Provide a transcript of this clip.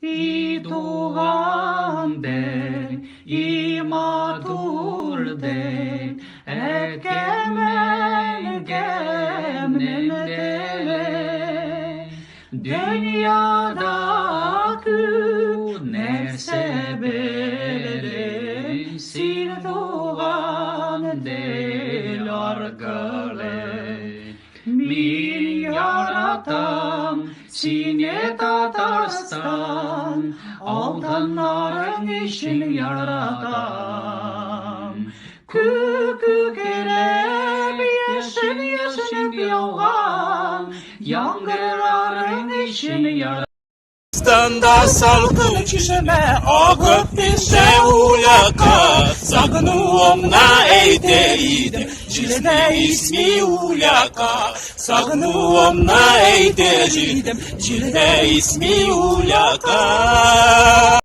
이 doğan데 이 maturde ekemen gemnede dünyadaki nerseberin sin doğan del argale min yaratan sine Tatarstan altınların için yaratan kükükler yeşil yeşil yolgan yangırların için yaratan Standa salgın çişime akıp binse ulaka Sagnuom na eydeydim cilne ismi ulaka Sagnuom na eydeydim cilne ismi ulaka